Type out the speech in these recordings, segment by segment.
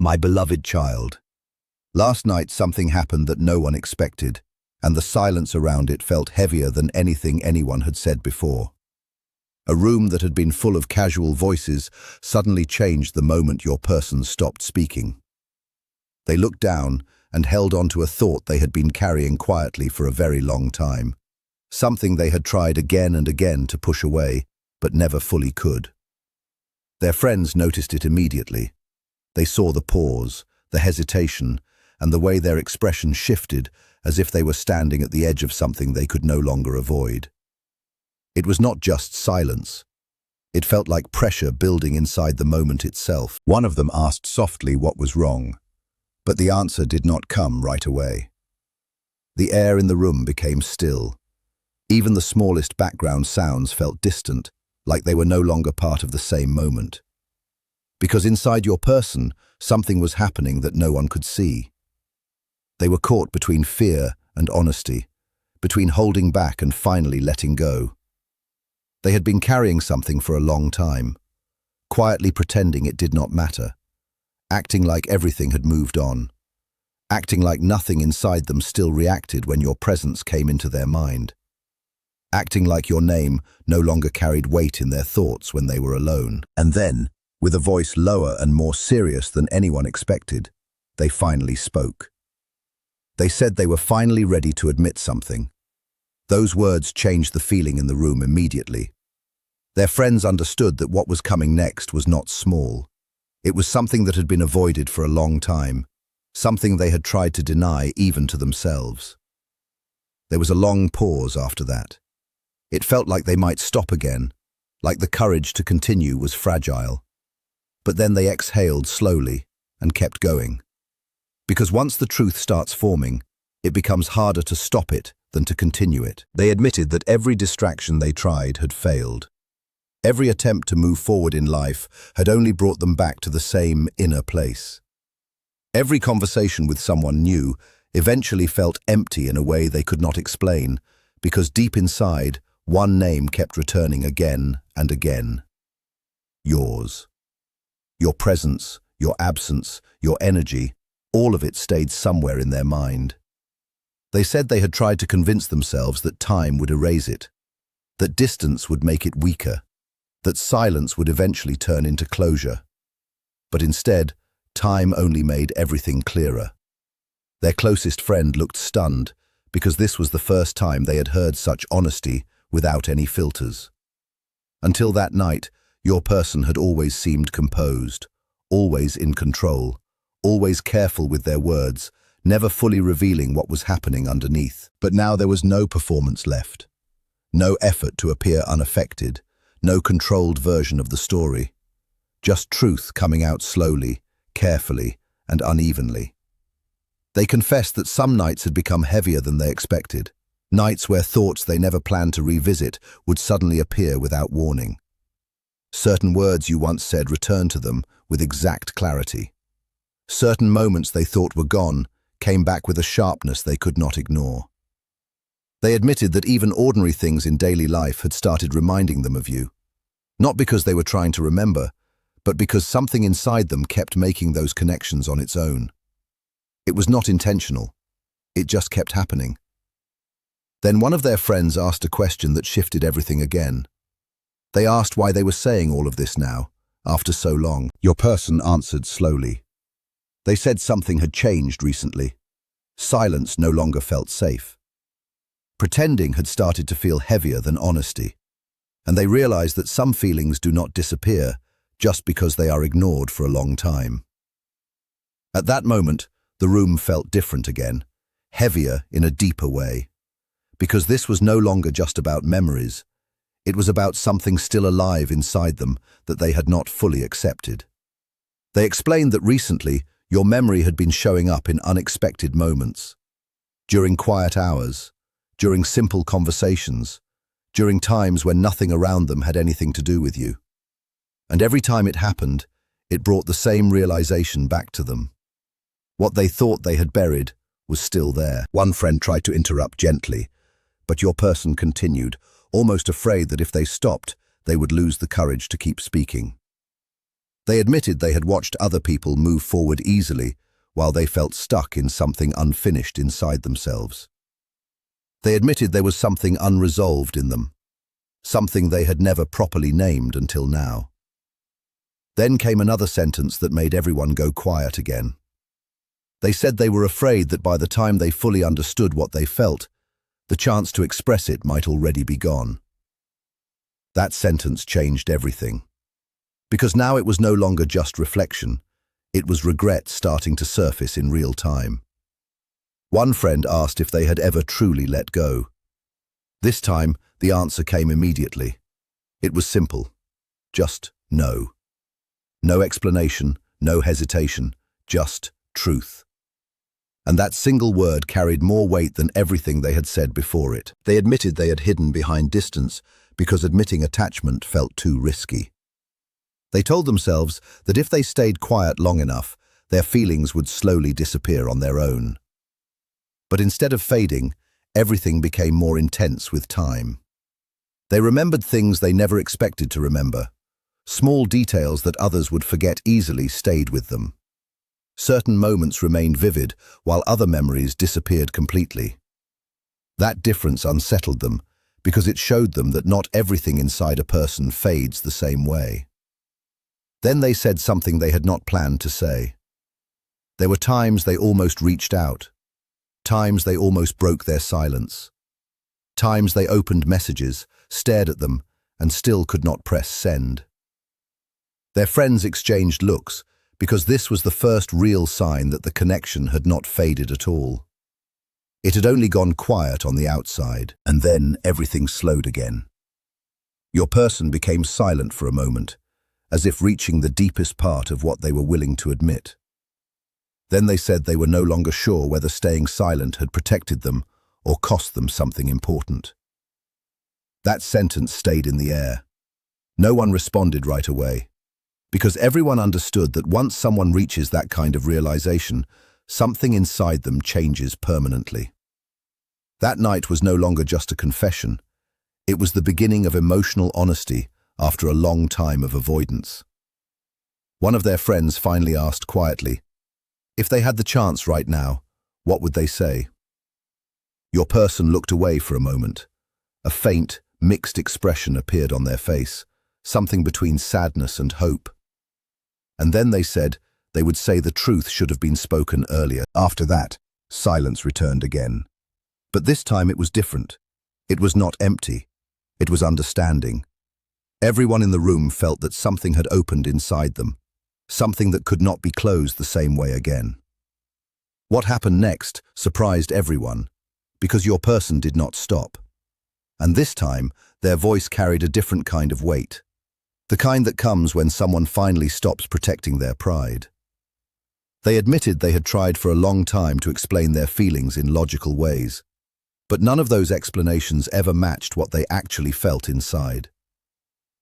My beloved child. Last night something happened that no one expected, and the silence around it felt heavier than anything anyone had said before. A room that had been full of casual voices suddenly changed the moment your person stopped speaking. They looked down and held on to a thought they had been carrying quietly for a very long time, something they had tried again and again to push away, but never fully could. Their friends noticed it immediately. They saw the pause, the hesitation, and the way their expression shifted as if they were standing at the edge of something they could no longer avoid. It was not just silence. It felt like pressure building inside the moment itself. One of them asked softly what was wrong, but the answer did not come right away. The air in the room became still. Even the smallest background sounds felt distant, like they were no longer part of the same moment. Because inside your person, something was happening that no one could see. They were caught between fear and honesty, between holding back and finally letting go. They had been carrying something for a long time, quietly pretending it did not matter, acting like everything had moved on, acting like nothing inside them still reacted when your presence came into their mind, acting like your name no longer carried weight in their thoughts when they were alone. And then, with a voice lower and more serious than anyone expected, they finally spoke. They said they were finally ready to admit something. Those words changed the feeling in the room immediately. Their friends understood that what was coming next was not small. It was something that had been avoided for a long time, something they had tried to deny even to themselves. There was a long pause after that. It felt like they might stop again, like the courage to continue was fragile. But then they exhaled slowly and kept going. Because once the truth starts forming, it becomes harder to stop it than to continue it. They admitted that every distraction they tried had failed. Every attempt to move forward in life had only brought them back to the same inner place. Every conversation with someone new eventually felt empty in a way they could not explain, because deep inside, one name kept returning again and again. Yours. Your presence, your absence, your energy, all of it stayed somewhere in their mind. They said they had tried to convince themselves that time would erase it, that distance would make it weaker, that silence would eventually turn into closure. But instead, time only made everything clearer. Their closest friend looked stunned, because this was the first time they had heard such honesty without any filters. Until that night, your person had always seemed composed, always in control, always careful with their words, never fully revealing what was happening underneath. But now there was no performance left. No effort to appear unaffected, no controlled version of the story. Just truth coming out slowly, carefully, and unevenly. They confessed that some nights had become heavier than they expected, nights where thoughts they never planned to revisit would suddenly appear without warning. Certain words you once said returned to them with exact clarity. Certain moments they thought were gone came back with a sharpness they could not ignore. They admitted that even ordinary things in daily life had started reminding them of you, not because they were trying to remember, but because something inside them kept making those connections on its own. It was not intentional. It just kept happening. Then one of their friends asked a question that shifted everything again. They asked why they were saying all of this now, after so long. Your person answered slowly. They said something had changed recently. Silence no longer felt safe. Pretending had started to feel heavier than honesty, and they realized that some feelings do not disappear just because they are ignored for a long time. At that moment, the room felt different again, heavier in a deeper way, because this was no longer just about memories. It was about something still alive inside them that they had not fully accepted. They explained that recently, your memory had been showing up in unexpected moments, during quiet hours, during simple conversations, during times when nothing around them had anything to do with you. And every time it happened, it brought the same realization back to them. What they thought they had buried was still there. One friend tried to interrupt gently, but your person continued, almost afraid that if they stopped, they would lose the courage to keep speaking. They admitted they had watched other people move forward easily while they felt stuck in something unfinished inside themselves. They admitted there was something unresolved in them, something they had never properly named until now. Then came another sentence that made everyone go quiet again. They said they were afraid that by the time they fully understood what they felt, the chance to express it might already be gone. That sentence changed everything. Because now it was no longer just reflection, it was regret starting to surface in real time. One friend asked if they had ever truly let go. This time, the answer came immediately. It was simple. Just no. No explanation, no hesitation, just truth. And that single word carried more weight than everything they had said before it. They admitted they had hidden behind distance because admitting attachment felt too risky. They told themselves that if they stayed quiet long enough, their feelings would slowly disappear on their own. But instead of fading, everything became more intense with time. They remembered things they never expected to remember. Small details that others would forget easily stayed with them. Certain moments remained vivid, while other memories disappeared completely. That difference unsettled them, because it showed them that not everything inside a person fades the same way. Then they said something they had not planned to say. There were times they almost reached out, times they almost broke their silence, times they opened messages, stared at them, and still could not press send. Their friends exchanged looks, because this was the first real sign that the connection had not faded at all. It had only gone quiet on the outside, and then everything slowed again. Your person became silent for a moment, as if reaching the deepest part of what they were willing to admit. Then they said they were no longer sure whether staying silent had protected them or cost them something important. That sentence stayed in the air. No one responded right away, because everyone understood that once someone reaches that kind of realization, something inside them changes permanently. That night was no longer just a confession. It was the beginning of emotional honesty after a long time of avoidance. One of their friends finally asked quietly, if they had the chance right now, what would they say? Your person looked away for a moment. A faint, mixed expression appeared on their face, something between sadness and hope. And then they said they would say the truth should have been spoken earlier. After that, silence returned again. But this time it was different. It was not empty. It was understanding. Everyone in the room felt that something had opened inside them, something that could not be closed the same way again. What happened next surprised everyone, because your person did not stop. And this time, their voice carried a different kind of weight, the kind that comes when someone finally stops protecting their pride. They admitted they had tried for a long time to explain their feelings in logical ways, but none of those explanations ever matched what they actually felt inside.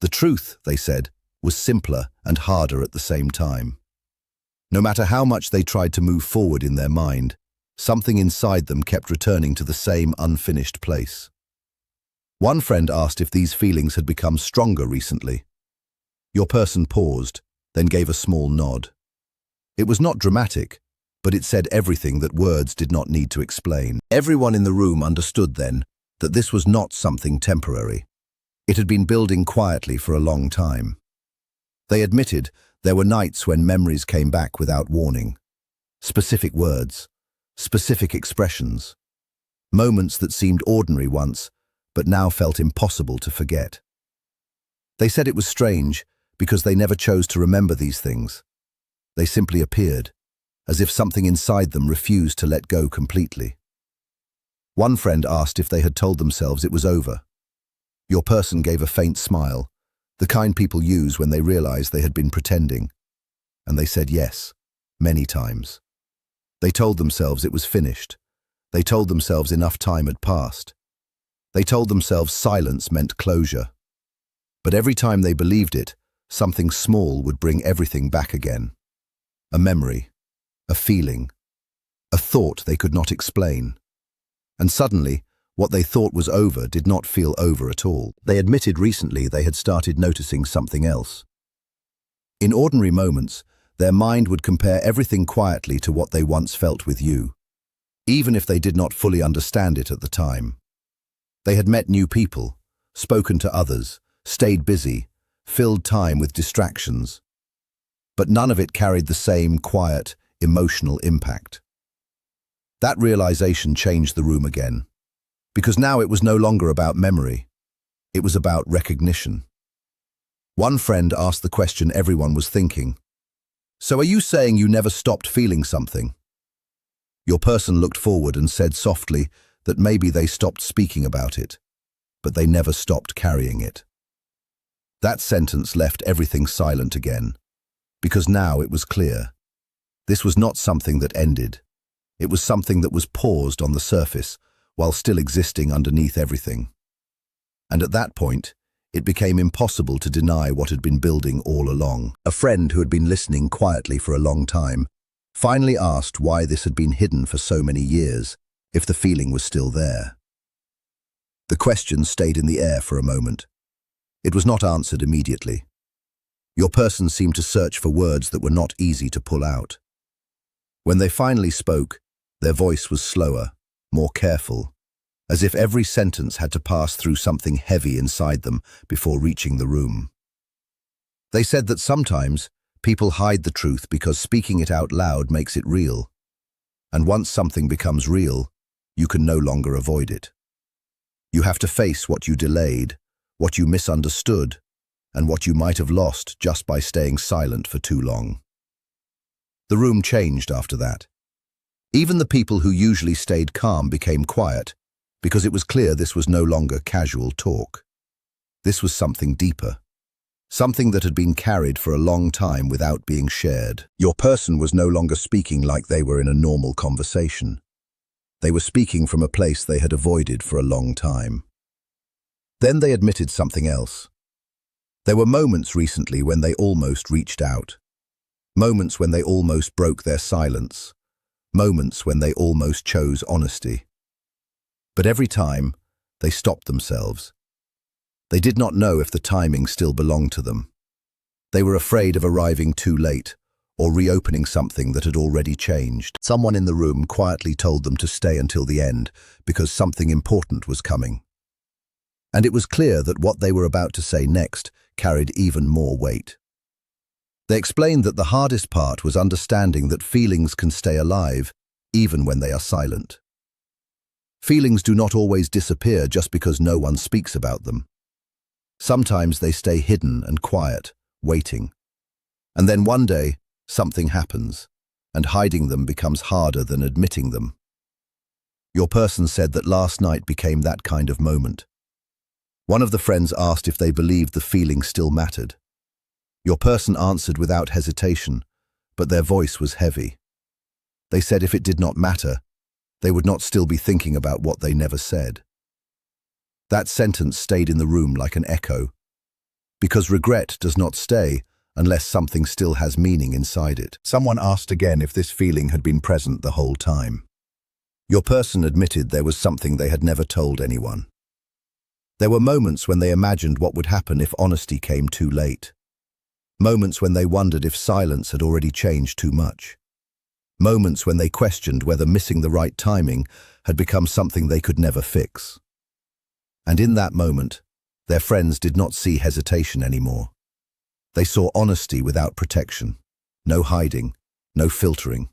The truth, they said, was simpler and harder at the same time. No matter how much they tried to move forward in their mind, something inside them kept returning to the same unfinished place. One friend asked if these feelings had become stronger recently. Your person paused, then gave a small nod. It was not dramatic, but it said everything that words did not need to explain. Everyone in the room understood then that this was not something temporary. It had been building quietly for a long time. They admitted there were nights when memories came back without warning. Specific words, specific expressions, moments that seemed ordinary once, but now felt impossible to forget. They said it was strange because they never chose to remember these things. They simply appeared, as if something inside them refused to let go completely. One friend asked if they had told themselves it was over. Your person gave a faint smile, the kind people use when they realize they had been pretending. And they said yes, many times. They told themselves it was finished. They told themselves enough time had passed. They told themselves silence meant closure. But every time they believed it, something small would bring everything back again. A memory, a feeling, a thought they could not explain. And suddenly, what they thought was over did not feel over at all. They admitted recently they had started noticing something else. In ordinary moments, their mind would compare everything quietly to what they once felt with you, even if they did not fully understand it at the time. They had met new people, spoken to others, stayed busy, filled time with distractions, but none of it carried the same quiet, emotional impact. That realization changed the room again, because now it was no longer about memory, it was about recognition. One friend asked the question everyone was thinking, "So are you saying you never stopped feeling something?" Your person looked forward and said softly that maybe they stopped speaking about it, but they never stopped carrying it. That sentence left everything silent again, because now it was clear. This was not something that ended. It was something that was paused on the surface while still existing underneath everything. And at that point, it became impossible to deny what had been building all along. A friend who had been listening quietly for a long time finally asked why this had been hidden for so many years, if the feeling was still there. The question stayed in the air for a moment. It was not answered immediately. Your person seemed to search for words that were not easy to pull out. When they finally spoke, their voice was slower, more careful, as if every sentence had to pass through something heavy inside them before reaching the room. They said that sometimes people hide the truth because speaking it out loud makes it real. And once something becomes real, you can no longer avoid it. You have to face what you delayed, what you misunderstood, and what you might have lost just by staying silent for too long. The room changed after that. Even the people who usually stayed calm became quiet, because it was clear this was no longer casual talk. This was something deeper, something that had been carried for a long time without being shared. Your person was no longer speaking like they were in a normal conversation. They were speaking from a place they had avoided for a long time. Then they admitted something else. There were moments recently when they almost reached out. Moments when they almost broke their silence. Moments when they almost chose honesty. But every time, they stopped themselves. They did not know if the timing still belonged to them. They were afraid of arriving too late, or reopening something that had already changed. Someone in the room quietly told them to stay until the end, because something important was coming. And it was clear that what they were about to say next carried even more weight. They explained that the hardest part was understanding that feelings can stay alive, even when they are silent. Feelings do not always disappear just because no one speaks about them. Sometimes they stay hidden and quiet, waiting. And then one day, something happens, and hiding them becomes harder than admitting them. Your person said that last night became that kind of moment. One of the friends asked if they believed the feeling still mattered. Your person answered without hesitation, but their voice was heavy. They said if it did not matter, they would not still be thinking about what they never said. That sentence stayed in the room like an echo, because regret does not stay unless something still has meaning inside it. Someone asked again if this feeling had been present the whole time. Your person admitted there was something they had never told anyone. There were moments when they imagined what would happen if honesty came too late. Moments when they wondered if silence had already changed too much. Moments when they questioned whether missing the right timing had become something they could never fix. And in that moment, their friends did not see hesitation anymore. They saw honesty without protection, no hiding, no filtering,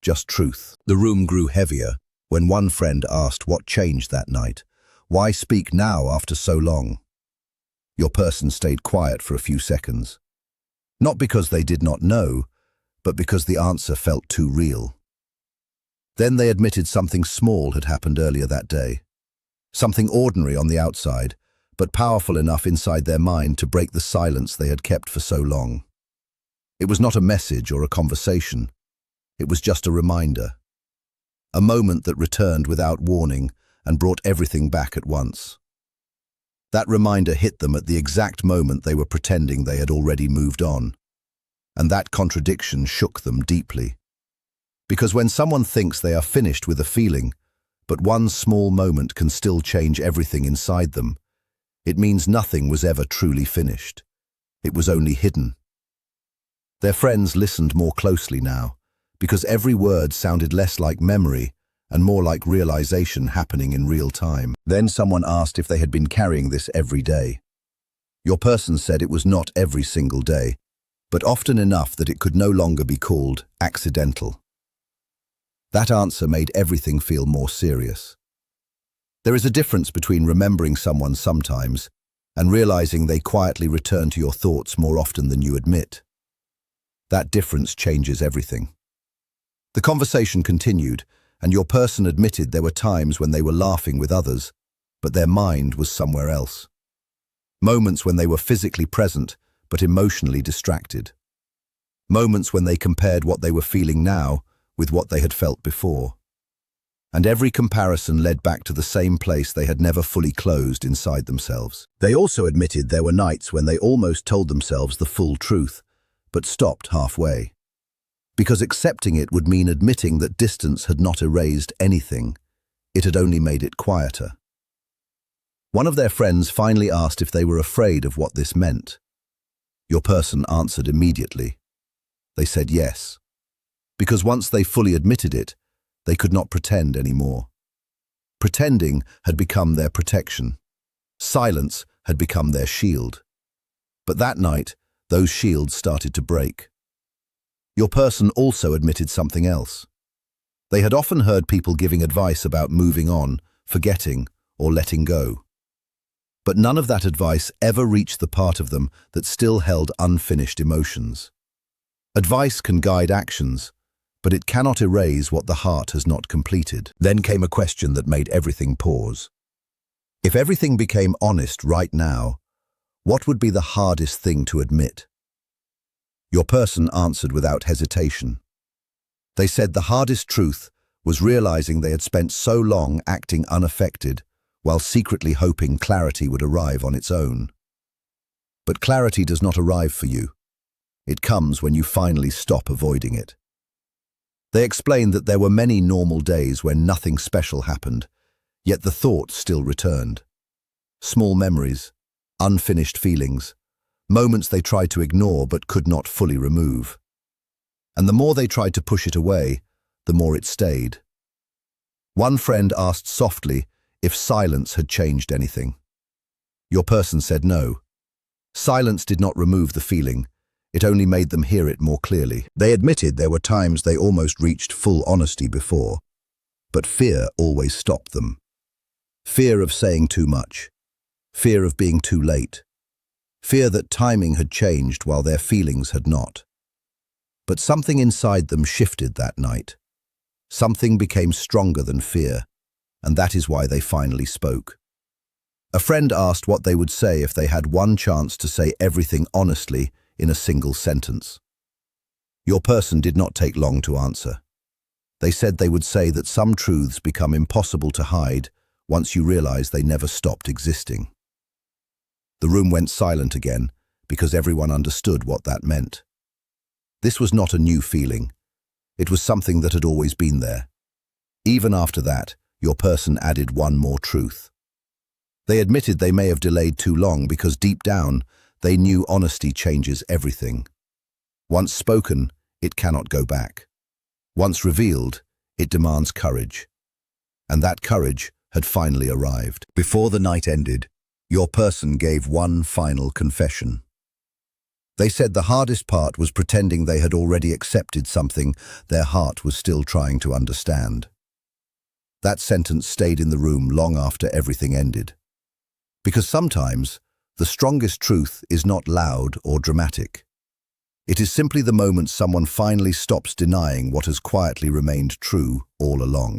just truth. The room grew heavier when one friend asked what changed that night. Why speak now after so long? Your person stayed quiet for a few seconds. Not because they did not know, but because the answer felt too real. Then they admitted something small had happened earlier that day. Something ordinary on the outside, but powerful enough inside their mind to break the silence they had kept for so long. It was not a message or a conversation. It was just a reminder. A moment that returned without warning and brought everything back at once. That reminder hit them at the exact moment they were pretending they had already moved on. And that contradiction shook them deeply. Because when someone thinks they are finished with a feeling, but one small moment can still change everything inside them, it means nothing was ever truly finished. It was only hidden. Their friends listened more closely now, because every word sounded less like memory and more like realization happening in real time. Then someone asked if they had been carrying this every day. Your person said it was not every single day, but often enough that it could no longer be called accidental. That answer made everything feel more serious. There is a difference between remembering someone sometimes and realizing they quietly return to your thoughts more often than you admit. That difference changes everything. The conversation continued, and your person admitted there were times when they were laughing with others, but their mind was somewhere else. Moments when they were physically present, but emotionally distracted. Moments when they compared what they were feeling now with what they had felt before. And every comparison led back to the same place they had never fully closed inside themselves. They also admitted there were nights when they almost told themselves the full truth, but stopped halfway. Because accepting it would mean admitting that distance had not erased anything, it had only made it quieter. One of their friends finally asked if they were afraid of what this meant. Your person answered immediately. They said yes, because once they fully admitted it, they could not pretend anymore. Pretending had become their protection. Silence had become their shield. But that night, those shields started to break. Your person also admitted something else. They had often heard people giving advice about moving on, forgetting, or letting go. But none of that advice ever reached the part of them that still held unfinished emotions. Advice can guide actions, but it cannot erase what the heart has not completed. Then came a question that made everything pause. If everything became honest right now, what would be the hardest thing to admit? Your person answered without hesitation. They said the hardest truth was realizing they had spent so long acting unaffected while secretly hoping clarity would arrive on its own. But clarity does not arrive for you. It comes when you finally stop avoiding it. They explained that there were many normal days when nothing special happened, yet the thoughts still returned. Small memories, unfinished feelings, moments they tried to ignore but could not fully remove. And the more they tried to push it away, the more it stayed. One friend asked softly if silence had changed anything. Your person said no. Silence did not remove the feeling, it only made them hear it more clearly. They admitted there were times they almost reached full honesty before, but fear always stopped them. Fear of saying too much, fear of being too late, fear that timing had changed while their feelings had not. But something inside them shifted that night. Something became stronger than fear, and that is why they finally spoke. A friend asked what they would say if they had one chance to say everything honestly in a single sentence. Your person did not take long to answer. They said they would say that some truths become impossible to hide once you realize they never stopped existing. The room went silent again because everyone understood what that meant. This was not a new feeling. It was something that had always been there. Even after that, your person added one more truth. They admitted they may have delayed too long because deep down, they knew honesty changes everything. Once spoken, it cannot go back. Once revealed, it demands courage. And that courage had finally arrived. Before the night ended, your person gave one final confession. They said the hardest part was pretending they had already accepted something their heart was still trying to understand. That sentence stayed in the room long after everything ended. Because sometimes, the strongest truth is not loud or dramatic. It is simply the moment someone finally stops denying what has quietly remained true all along.